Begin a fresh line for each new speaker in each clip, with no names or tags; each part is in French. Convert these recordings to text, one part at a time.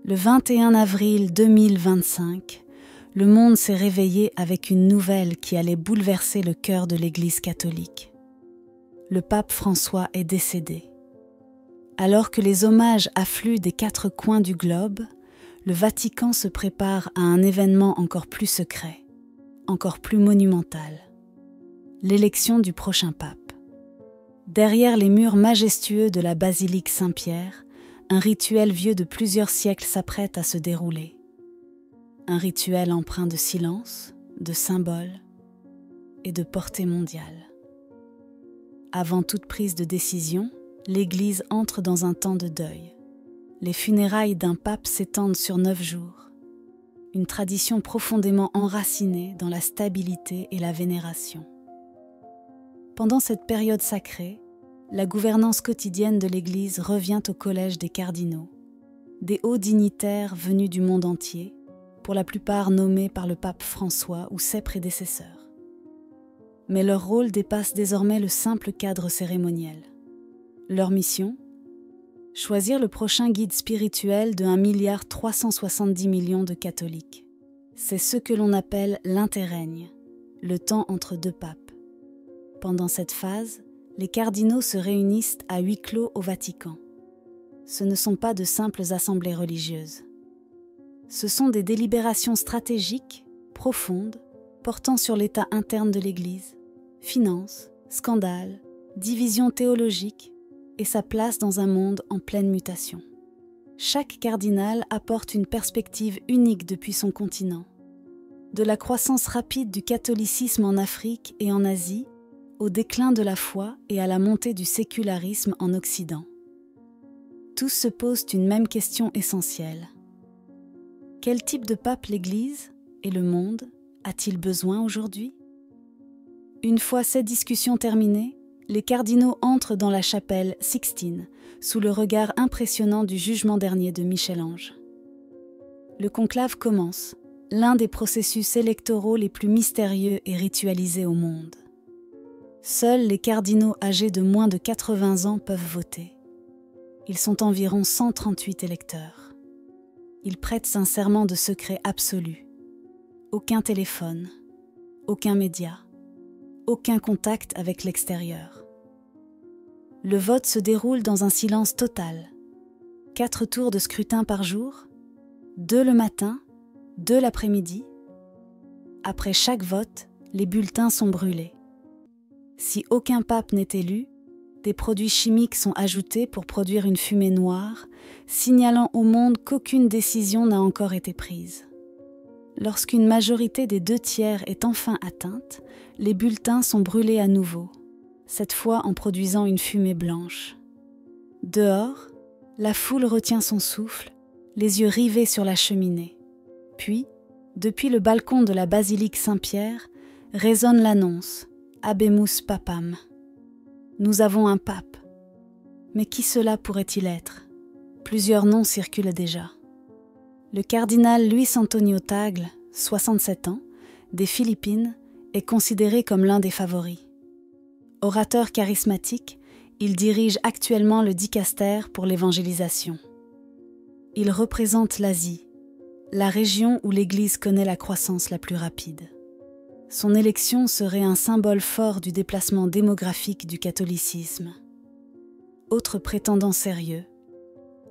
Le 21 avril 2025, le monde s'est réveillé avec une nouvelle qui allait bouleverser le cœur de l'Église catholique. Le pape François est décédé. Alors que les hommages affluent des 4 coins du globe, le Vatican se prépare à un événement encore plus secret, encore plus monumental. L'élection du prochain pape. Derrière les murs majestueux de la basilique Saint-Pierre, un rituel vieux de plusieurs siècles s'apprête à se dérouler. Un rituel empreint de silence, de symboles et de portée mondiale. Avant toute prise de décision, l'Église entre dans un temps de deuil. Les funérailles d'un pape s'étendent sur 9 jours. Une tradition profondément enracinée dans la stabilité et la vénération. Pendant cette période sacrée, la gouvernance quotidienne de l'Église revient au collège des cardinaux, des hauts dignitaires venus du monde entier, pour la plupart nommés par le pape François ou ses prédécesseurs. Mais leur rôle dépasse désormais le simple cadre cérémoniel. Leur mission ? Choisir le prochain guide spirituel de 1,370 milliard de catholiques. C'est ce que l'on appelle l'interrègne, le temps entre 2 papes. Pendant cette phase, les cardinaux se réunissent à huis clos au Vatican. Ce ne sont pas de simples assemblées religieuses. Ce sont des délibérations stratégiques, profondes, portant sur l'état interne de l'Église, finances, scandales, divisions théologiques et sa place dans un monde en pleine mutation. Chaque cardinal apporte une perspective unique depuis son continent. De la croissance rapide du catholicisme en Afrique et en Asie, au déclin de la foi et à la montée du sécularisme en Occident. Tous se posent une même question essentielle. Quel type de pape l'Église et le monde a-t-il besoin aujourd'hui ? Une fois cette discussion terminée, les cardinaux entrent dans la chapelle Sixtine, sous le regard impressionnant du jugement dernier de Michel-Ange. Le conclave commence, l'un des processus électoraux les plus mystérieux et ritualisés au monde. Seuls les cardinaux âgés de moins de 80 ans peuvent voter. Ils sont environ 138 électeurs. Ils prêtent un serment de secret absolu. Aucun téléphone, aucun média, aucun contact avec l'extérieur. Le vote se déroule dans un silence total. 4 tours de scrutin par jour, 2 le matin, 2 l'après-midi. Après chaque vote, les bulletins sont brûlés. Si aucun pape n'est élu, des produits chimiques sont ajoutés pour produire une fumée noire, signalant au monde qu'aucune décision n'a encore été prise. Lorsqu'une majorité des 2/3 est enfin atteinte, les bulletins sont brûlés à nouveau, cette fois en produisant une fumée blanche. Dehors, la foule retient son souffle, les yeux rivés sur la cheminée. Puis, depuis le balcon de la basilique Saint-Pierre, résonne l'annonce « Habemus Papam ». Nous avons un pape. Mais qui cela pourrait-il être ? Plusieurs noms circulent déjà. Le cardinal Luis Antonio Tagle, 67 ans, des Philippines, est considéré comme l'un des favoris. Orateur charismatique, il dirige actuellement le dicaster pour l'évangélisation. Il représente l'Asie, la région où l'Église connaît la croissance la plus rapide. Son élection serait un symbole fort du déplacement démographique du catholicisme. Autre prétendant sérieux,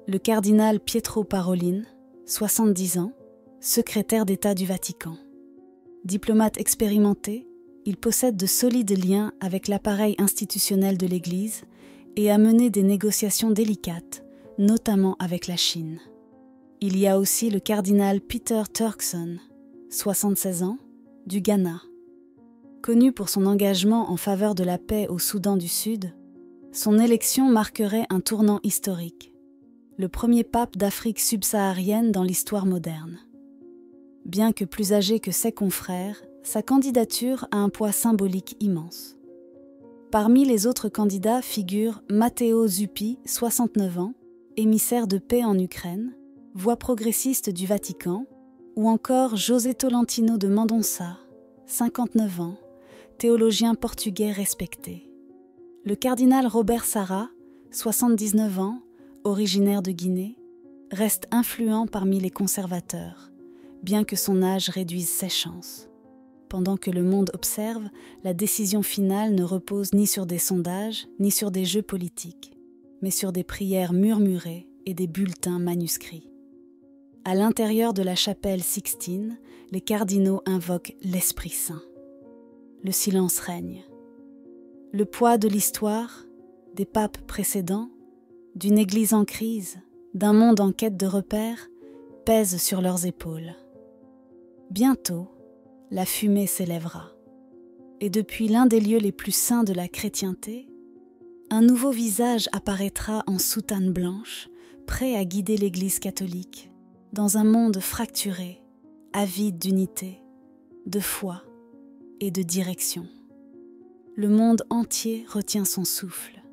le cardinal Pietro Parolin, 70 ans, secrétaire d'État du Vatican. Diplomate expérimenté, il possède de solides liens avec l'appareil institutionnel de l'Église et a mené des négociations délicates, notamment avec la Chine. Il y a aussi le cardinal Peter Turkson, 76 ans, du Ghana. Connu pour son engagement en faveur de la paix au Soudan du Sud, son élection marquerait un tournant historique, le premier pape d'Afrique subsaharienne dans l'histoire moderne. Bien que plus âgé que ses confrères, sa candidature a un poids symbolique immense. Parmi les autres candidats figurent Matteo Zuppi, 69 ans, émissaire de paix en Ukraine, voix progressiste du Vatican, ou encore José Tolentino de Mendonça, 59 ans, théologien portugais respecté. Le cardinal Robert Sarra, 79 ans, originaire de Guinée, reste influent parmi les conservateurs, bien que son âge réduise ses chances. Pendant que le monde observe, la décision finale ne repose ni sur des sondages, ni sur des jeux politiques, mais sur des prières murmurées et des bulletins manuscrits. À l'intérieur de la chapelle Sixtine, les cardinaux invoquent l'Esprit Saint. Le silence règne. Le poids de l'histoire, des papes précédents, d'une Église en crise, d'un monde en quête de repères, pèse sur leurs épaules. Bientôt, la fumée s'élèvera, et depuis l'un des lieux les plus saints de la chrétienté, un nouveau visage apparaîtra en soutane blanche, prêt à guider l'Église catholique, dans un monde fracturé, avide d'unité, de foi et de direction. Le monde entier retient son souffle.